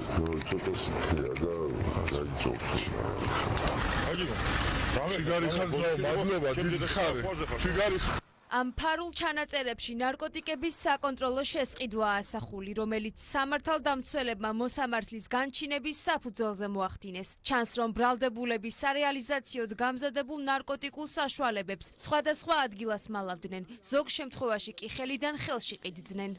ცოტა სიტყვია და გაიწოვს. Ამ ფარულ ჩანაწერებში ნარკოტიკების საკონტროლო შესყიდვა ასახული, რომელიც სამართალდამცველებმა მოსამართლის განჩინების საფუძველზე მოახდინეს. ჩანს, რომ ბრალდებულები სარეალიზაციოდ გამზადებულ ნარკოტიკულ საშუალებებს სხვადასხვა ადგილას მალავდნენ, ზოგ შემთხვევაში კი ხელიდან ხელში ყიდდნენ.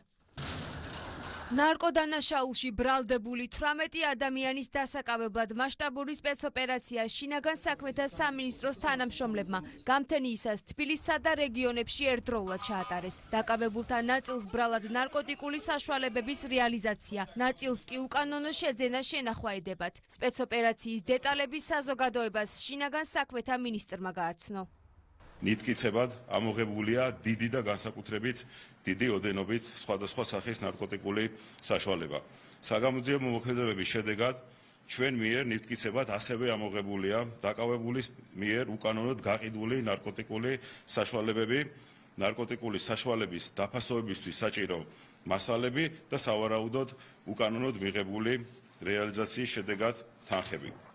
ნარკოდანაშაულში ბრალდებული 18 ადამიანის დასაკავებლად მასშტაბური სპეცოპერაცია შინაგან საქმეთა სამინისტროს თანამშრომლებმა გამთენიისას თბილისსა და რეგიონებში ერთდროულად ჩაატარეს. დაკავებულთა ნაწილს ბრალად ნარკოტიკული საშუალებების რეალიზაცია, ნაწილს კი უკანონო შეძენა შენახვა ედებათ. სპეცოპერაციის დეტალები საზოგადოებას შინაგან საქმეთა მინისტრმა გააცნო. ნიტკიცებად ამოღებულია დიდი და განსაკუთრებით დიდი ოდენობით სხვადასხვა სახის ნარკოტიკული საშუალება. საგამოძიებო მოქმედებების შედეგად ჩვენ მიერ ნიტკიცებად ასევე ამოღებულია დაკავებულის მიერ უკანონოდ გაყიდული ნარკოტიკული საშუალებები, ნარკოტიკული საშუალების დაფასებისთვის საჭირო მასალები და სავარაუდოდ უკანონოდ მიღებული რეალიზაციის შედეგად თანხები.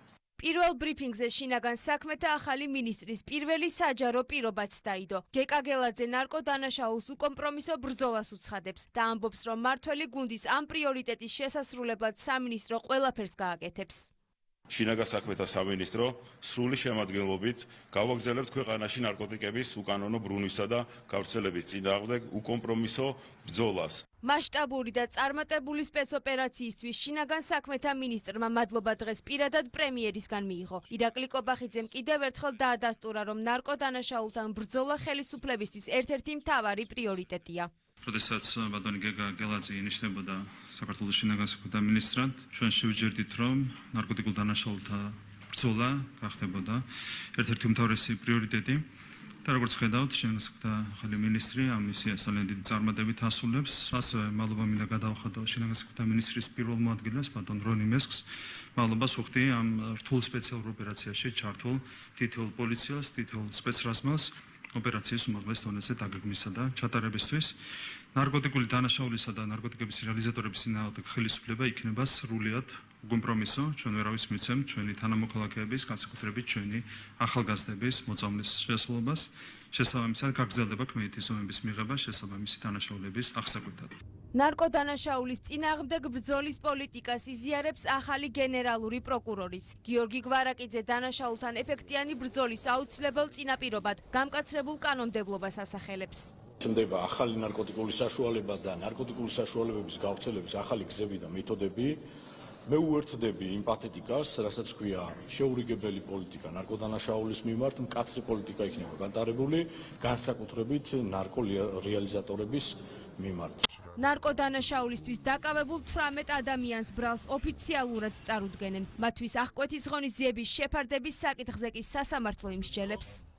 პირველ ბრიფინგზე შინაგან საქმეთა ახალი მინისტრის პირველი საჯარო პირობაც დაიდო. გეკა გელაძე ნარკოდანაშაულს უკომპრომისო ბრძოლას უცხადებს და ამბობს, რომ მმართველი გუნდის ამ პრიორიტეტის შესასრულებლად სამინისტრო ყველაფერს გააკეთებს. შინაგან საქმეთა სამინისტრო სრული შემადგენლობით გავაგრძელებთ ქვეყანაში ნარკოტიკების უკანონო ბრუნვისა და გავრცელების წინააღმდეგ უკომპრომისო ბრძოლას. მასშტაბური და წარმატებული სპეცოპერაციისთვის შინაგან საქმეთა მინისტრმა მადლობა დღეს პირადად პრემიერისგან მიიღო. ირაკლი კობახიძემ კიდევ ერთხელ დაადასტურა, რომ ნარკოდანაშაულთან ბრძოლა ხელისუფლებისთვის ერთ-ერთი მთავარი პრიორიტეტია. როდესაც ბატონი გეკა გელაძე ინიშნებოდა საქართველოს შინაგან საქმეთა მინისტრად, ჩვენ შევჯერდით, რომ ნარკოტიკულ დანაშაულთა ბრძოლა გახდებოდა ერთ-ერთი უმთავრესი პრიორიტეტი. და როგორც ხედავთ, შინაგან საქმეთა ახალი მინისტრი ამ მისიას ძალიან დიდი წარმატებით ასრულებს. ასევე მადლობა მინდა გადავხადო შინაგან საქმეთა მინისტრის პირველ მოადგილეს, ბატონ რონი მესხს. მადლობას ვუხდი ამ რთულ სპეციალურ ოპერაციაში ჩართულ თითოეულ პოლიციას, თითოეულ სპეცრაზმელს ოპერაციის უმაღლეს დონეზე დაგეგმისა და ჩატარებისთვის. ნარკოტიკული დანაშაულისა და ნარკოტიკების რეალიზატორების წინააღმდეგ ხელისუფლება იქნება სრულიად უკომპრომისო. ჩვენ ვერავის მიცემთ ჩვენი თანამოქალაქეების, განსაკუთრებით ჩვენი ახალგაზრდების მოწამვლის შესაძლებლობას. შესაბამისად გაგრძელდება ქმედითი ზომების მიღება შესაბამისი დანაშაულების აღსაკვეთად. ნარკოდანაშაულის წინააღმდეგ ბრძოლის პოლიტიკას იზიარებს ახალი გენერალური პროკურორიც. გიორგი გვარაკიძე დანაშაულთან ეფექტიანი ბრძოლის აუცილებელ წინაპირობად გამკაცრებულ კანონმდებლობას ასახელებს. ჩნდება ახალი ნარკოტიკული საშუალება და ნარკოტიკული საშუალებების გავრცელების ახალი გზები და მეთოდები. მე უერთდები იმ პათეტიკას, რასაც ქვია შეურიგებელი პოლიტიკა ნარკოდანაშაულის მიმართ, მკაცრი პოლიტიკა იქნება გატარებული, განსაკუთრებით ნარკორეალიზატორების მიმართ. ნარკოდანაშაულისთვის დაკავებულ 18 ადამიანს ბრალს ოფიციალურად წარუდგენენ. მათთვის აღკვეთის ღონისძიების შეფარდების საკითხზე კი სასამართლო იმსჯელებს.